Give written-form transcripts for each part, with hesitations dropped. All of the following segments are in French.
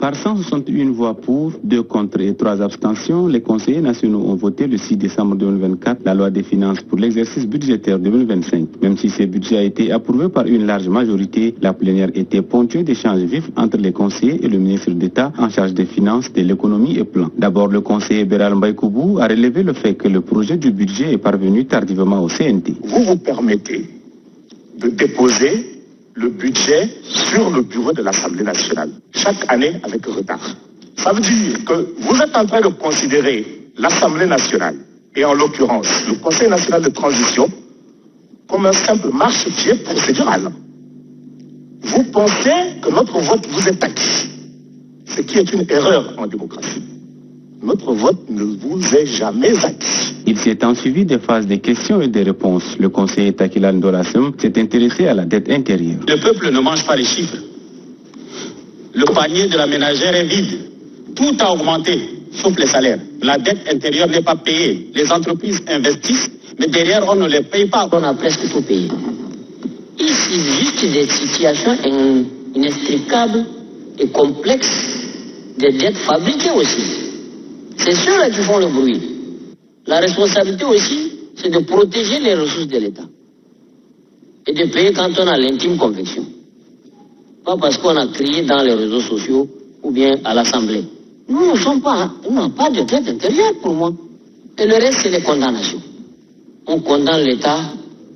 Par 161 voix pour, 2 contre et 3 abstentions, les conseillers nationaux ont voté le 6 décembre 2024 la loi des finances pour l'exercice budgétaire 2025. Même si ce budget a été approuvé par une large majorité, la plénière était ponctuée d'échanges vifs entre les conseillers et le ministre d'État en charge des finances, de l'économie et plan. D'abord, le conseiller Béral Mbaye-Koubou a relevé le fait que le projet du budget est parvenu tardivement au CNT. Vous vous permettez de déposer le budget sur le bureau de l'Assemblée nationale, chaque année avec retard. Ça veut dire que vous êtes en train de considérer l'Assemblée nationale, et en l'occurrence le Conseil national de transition, comme un simple marchepied procédural. Vous pensez que notre vote vous est acquis, ce qui est une erreur en démocratie. Notre vote ne vous est jamais acquis. Il s'est ensuivi des phases de questions et de réponses. Le conseiller Takila Ndorassem s'est intéressé à la dette intérieure. Le peuple ne mange pas les chiffres. Le panier de la ménagère est vide. Tout a augmenté, sauf les salaires. La dette intérieure n'est pas payée. Les entreprises investissent, mais derrière, on ne les paye pas. On a presque tout payé. Ici, juste des situations inextricables et complexes, des dettes fabriquées aussi. C'est ceux-là qui font le bruit. La responsabilité aussi, c'est de protéger les ressources de l'État. Et de payer quand on a l'intime conviction. Pas parce qu'on a crié dans les réseaux sociaux ou bien à l'Assemblée. Nous n'avons pas de dette intérieure pour moi. Et le reste, c'est les condamnations. On condamne l'État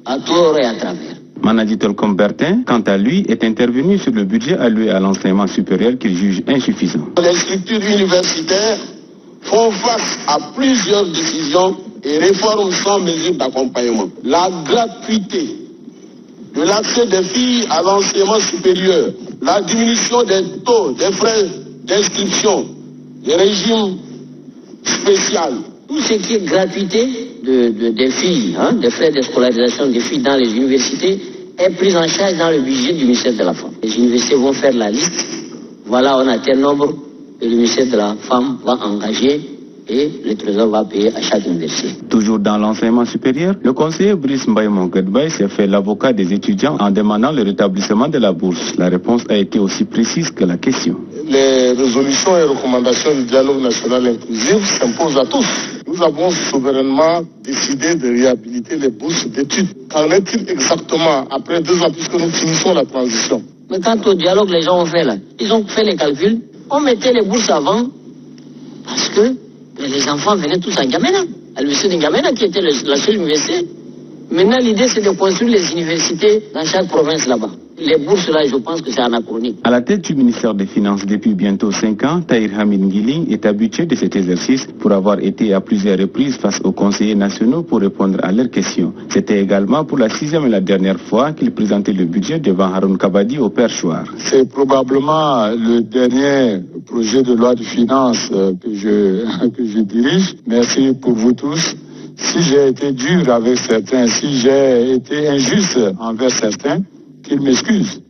à tort et à travers. Manadi Tolkom Bertin, quant à lui, est intervenu sur le budget alloué à l'enseignement supérieur qu'il juge insuffisant. Les structures universitaires font face à plusieurs décisions et réformes sans mesure d'accompagnement. La gratuité de l'accès des filles à l'enseignement supérieur, la diminution des taux, des frais d'inscription, des régimes spéciaux. Tout ce qui est gratuité des filles, des frais de scolarisation des filles dans les universités est pris en charge dans le budget du ministère de la Femme. Les universités vont faire la liste. Voilà, on a tel nombre. Et le ministère de la Femme va engager et le Trésor va payer à chaque université. Toujours dans l'enseignement supérieur, le conseiller Brice Mbaye-Monguedbaye s'est fait l'avocat des étudiants en demandant le rétablissement de la bourse. La réponse a été aussi précise que la question. Les résolutions et recommandations du dialogue national inclusif s'imposent à tous. Nous avons souverainement décidé de réhabiliter les bourses d'études. Qu'en est-il exactement après 2 ans puisque nous finissons la transition? Mais quant au dialogue, les gens ont fait là. Ils ont fait les calculs. On mettait les bourses avant parce que les enfants venaient tous à N'Djamena, à l'université de N'Djamena qui était la seule université. Maintenant, l'idée, c'est de construire les universités dans chaque province là-bas. Les bourses là, je pense que c'est anachronique. À la tête du ministère des Finances depuis bientôt 5 ans, Tahir Hamid Ngili est habitué de cet exercice pour avoir été à plusieurs reprises face aux conseillers nationaux pour répondre à leurs questions. C'était également pour la 6e et la dernière fois qu'il présentait le budget devant Haroun Kabadi au Perchoir. C'est probablement le dernier projet de loi de finances que je dirige. Merci pour vous tous. Si j'ai été dur avec certains, si j'ai été injuste envers certains, qu'ils m'excusent.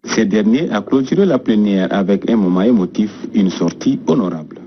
Ces derniers a clôturé la plénière avec un moment émotif, une sortie honorable.